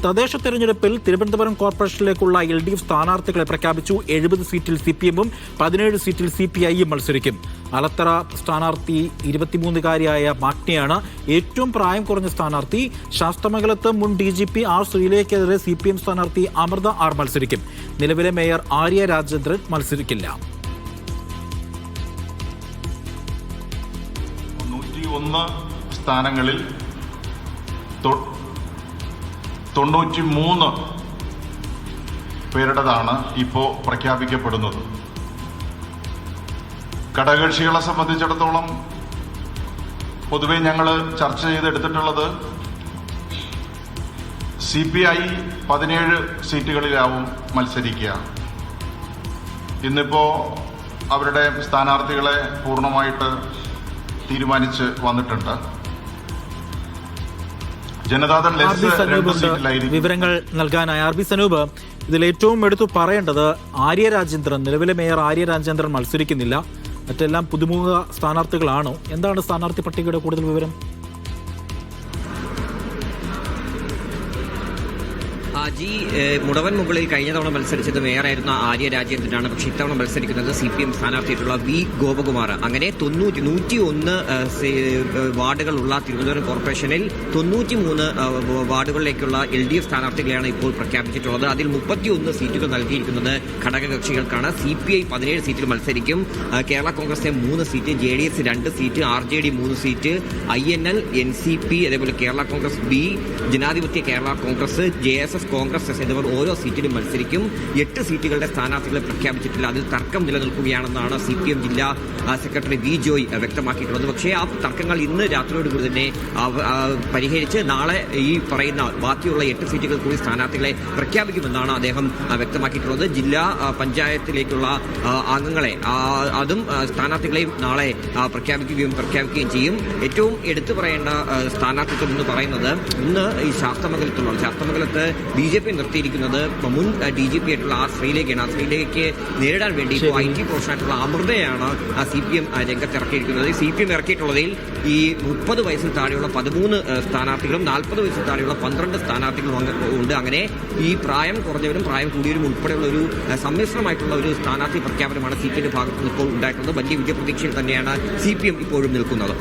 തദ്ദേശ തെരഞ്ഞെടുപ്പിൽ തിരുവനന്തപുരം കോർപ്പറേഷനിലേക്കുള്ള LDF സ്ഥാനാർത്ഥികളെ പ്രഖ്യാപിച്ചു. 70 സീറ്റിൽ CPM-ഉം 17 സീറ്റിൽ CPI-യും മത്സരിക്കും. അലത്തറ സ്ഥാനാർത്ഥി 23-കാരിയായ മാഗ്നിയാണ്. ഏറ്റവും പ്രായം കുറഞ്ഞ സ്ഥാനാർത്ഥി. ശാസ്തമംഗലത്ത് മുൻ DGP R. ശ്രീലേക്കെതിരെ CPM സ്ഥാനാർത്ഥി അമൃത R മത്സരിക്കും. നിലവിലെ മേയർ ആര്യ രാജേന്ദ്രൻ മത്സരിക്കില്ല. 101 സ്ഥാനങ്ങളിൽ 93 പേരുടേതാണ് ഇപ്പോൾ പ്രഖ്യാപിക്കപ്പെടുന്നത്. ഘടകകക്ഷികളെ സംബന്ധിച്ചിടത്തോളം പൊതുവെ ഞങ്ങൾ ചർച്ച ചെയ്തെടുത്തിട്ടുള്ളത് CPI 17 സീറ്റുകളിലാവും മത്സരിക്കുക. ഇന്നിപ്പോൾ അവരുടെ സ്ഥാനാർത്ഥികളെ പൂർണ്ണമായിട്ട് തീരുമാനിച്ച് വന്നിട്ടുണ്ട്. ജനതാദൾ വിവരങ്ങൾ നൽകാനായി RB സനൂപ്, ഇതിൽ ഏറ്റവും എടുത്തു പറയേണ്ടത് ആര്യ രാജേന്ദ്രൻ, നിലവിലെ മേയർ ആര്യ രാജേന്ദ്രൻ മത്സരിക്കുന്നില്ല. മറ്റെല്ലാം പുതുമുഖ സ്ഥാനാർത്ഥികളാണോ? എന്താണ് സ്ഥാനാർത്ഥി പട്ടികയുടെ കൂടുതൽ വിവരം? മുടവൻ മുകളിൽ കഴിഞ്ഞ തവണ മത്സരിച്ചത് മേയറായിരുന്ന ആര്യ രാജേന്ദ്രനാണ്. പക്ഷേ ഇത്തവണ മത്സരിക്കുന്നത് CPM സ്ഥാനാർത്ഥിയായിട്ടുള്ള V. ഗോപകുമാർ. അങ്ങനെ 101 വാർഡുകളുള്ള തിരുവനന്തപുരം കോർപ്പറേഷനിൽ 93 വാർഡുകളിലേക്കുള്ള LDF സ്ഥാനാർത്ഥികളെയാണ് ഇപ്പോൾ പ്രഖ്യാപിച്ചിട്ടുള്ളത്. അതിൽ 31 സീറ്റുകൾ നൽകിയിരിക്കുന്നത് ഘടകകക്ഷികൾക്കാണ്. CPI 17 സീറ്റിൽ മത്സരിക്കും. Kerala Congress 3 seat, JDS 2 seat, RJD 3 seat, INL, NCP, അതേപോലെ കേരള കോൺഗ്രസ് B, ജനാധിപത്യ കേരള കോൺഗ്രസ്, JSS കോൺഗ്രസ് എന്നിവർ ഓരോ സീറ്റിലും മത്സരിക്കും. 8 സീറ്റുകളുടെ സ്ഥാനാർത്ഥികളെ പ്രഖ്യാപിച്ചിട്ടില്ല. അതിൽ തർക്കം നിലനിൽക്കുകയാണെന്നാണ് CPM ജില്ലാ സെക്രട്ടറി V. ജോയ് വ്യക്തമാക്കിയിട്ടുള്ളത്. പക്ഷേ ആ തർക്കങ്ങൾ ഇന്ന് രാത്രിയോടുകൂടി തന്നെ പരിഹരിച്ച് നാളെ ഈ പറയുന്ന ബാക്കിയുള്ള 8 സീറ്റുകൾ കൂടി സ്ഥാനാർത്ഥികളെ പ്രഖ്യാപിക്കുമെന്നാണ് അദ്ദേഹം വ്യക്തമാക്കിയിട്ടുള്ളത്. ജില്ലാ പഞ്ചായത്തിലേക്കുള്ള അംഗങ്ങളെ അതും സ്ഥാനാർത്ഥികളെയും നാളെ പ്രഖ്യാപിക്കുകയും ചെയ്യും. ഏറ്റവും എടുത്തു പറയേണ്ട സ്ഥാനാർത്ഥിത്വം എന്ന് പറയുന്നത് ഇന്ന് ഈ ശാസ്തമംഗലത്ത് BJP നിർത്തിയിരിക്കുന്നത് മുൻ DGP ആയിട്ടുള്ള R. ശ്രീലേഖയാണ്. R. ശ്രീലേഖയ്ക്ക് നേരിടാൻ വേണ്ടി ഇപ്പോൾ IT പ്രൊഫഷണലായിട്ടുള്ള അമൃതയാണ് CPM രംഗത്തിറക്കിയിരിക്കുന്നത്. CPM ഇറക്കിയിട്ടുള്ളതിൽ ഈ 30 വയസ്സിൽ താഴെയുള്ള 13 സ്ഥാനാർത്ഥികളും 40 വയസ്സിൽ താഴെയുള്ള 12 സ്ഥാനാർത്ഥികളും ഉണ്ട്. അങ്ങനെ ഈ പ്രായം കുറഞ്ഞവരും പ്രായം കൂടിയവരും ഉൾപ്പെടെയുള്ള ഒരു സമ്മിശ്രമായിട്ടുള്ള ഒരു സ്ഥാനാർത്ഥി പ്രഖ്യാപനമാണ് CPM ഭാഗത്തുനിന്ന് ഇപ്പോൾ ഉണ്ടായിട്ടുള്ളത്. വലിയ വിജയപ്രതീക്ഷയിൽ തന്നെയാണ് CPM ഇപ്പോഴും നിൽക്കുന്നത്.